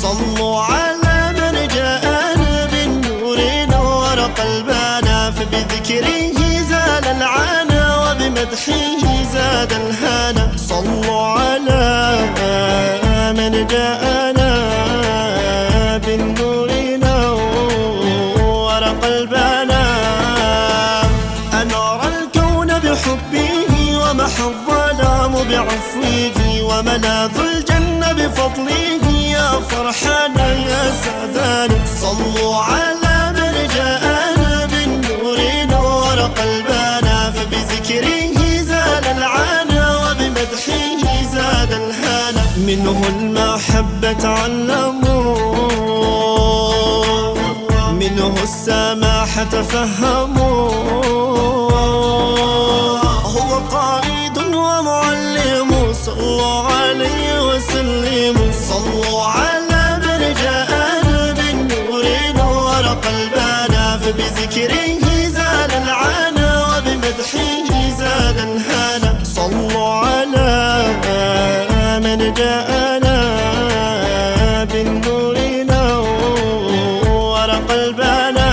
صلوا على من جاءنا بالنور نور قلبنا، فبذكره زال العنا وبمدحه زاد الهنا. صلوا على من جاءنا بالنور نور قلبنا، أنار الكون بحبه ومحى الظلام بعفوه، وملاذ الجنة بفضله يا فرحانا يا سعدانا. صلوا على من جاءنا بالنور نور قلبنا، فبذكره زال العنا وبمدحه زاد الهنا. منه المحبة تعلموا، منه السماحة فهموا، هو قائد ومعلم. صلوا عليه وسلموا. صلوا على من جاءنا بالنور نور قلبنا، فبذكره زال العنا وبمدحه زاد الهنا. صلوا على من جاءنا بالنور نور قلبنا،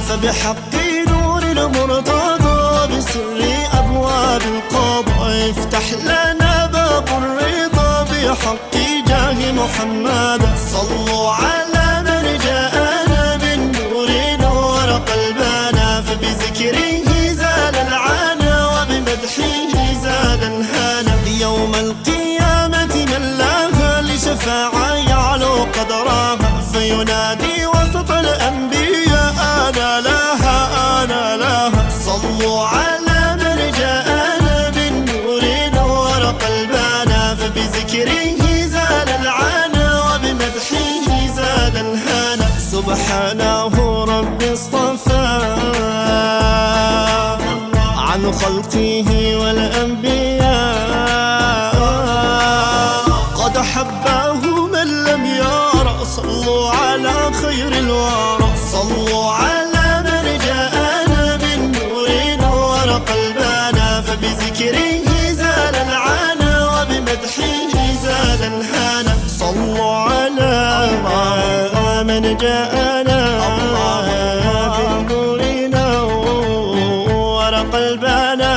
فبحق نور المرتضى بسر أبواب القضاء افتح لنا باب الرضا بحق جاه محمد. صلوا على من جاءنا بالنور نور قلبنا، فبذكره زال العنا وبمدحه زاد الهنا. يوم القيامة من لها لشفاعة يعلو قدرها، فينادي وسط الأنبياء أنا لها أنا لها. صلوا على من جاءنا بالنور نور قلبنا، فبذكره زال العنا وبمدحه زاد الهنا. سبحانه ربي اصطفى عن خلقه والأنبياء، قد حباه من لم يرى. صلوا على خير الورى. صلوا على من جاءنا بالنور نور قلبنا، فبذكره زال العنا وبمدحه زاد الهنا. صلوا على من جاءنا بالنور نور قلبنا.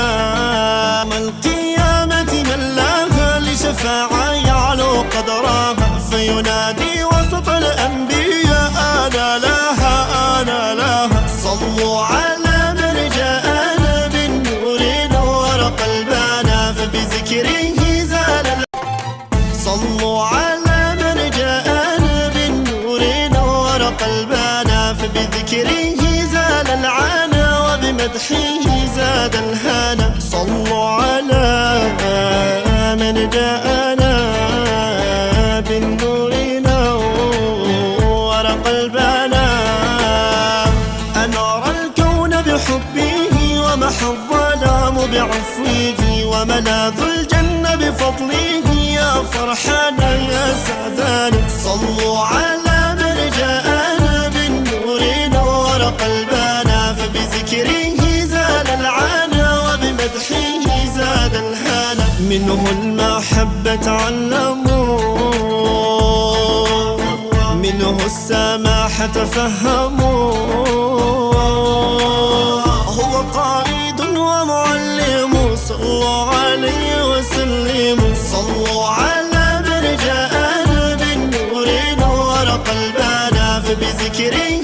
يوم القيامة من لها لشفاعة يعلو قدرها، فينادي وسط الأنبياء أنا لها أنا لها. صلوا على من جاءنا بالنور نور قلبنا، فبذكره زال. صلوا على من جاءنا بالنور نور قلبنا، فبذكره زال العنا وبمدحه زاد الهنا. صلوا على من جاءنا بالنور نور قلبنا، أنار الكون بحبه ومحى الظلام بعفوه، وملاذ الجنة بفضله يا فرحانا يا سعدانا. صلوا على من جاءنا بالنور نور قلبنا، فبذكره زال العنا وبمدحه زاد الهنا. منه المحبة تعلموا، منه السماحة فهموا، هو قائد ومعلم. صلوا عليه وسلموا. صلوا على من جاءنا بالنور نور قلبنا، فبذكره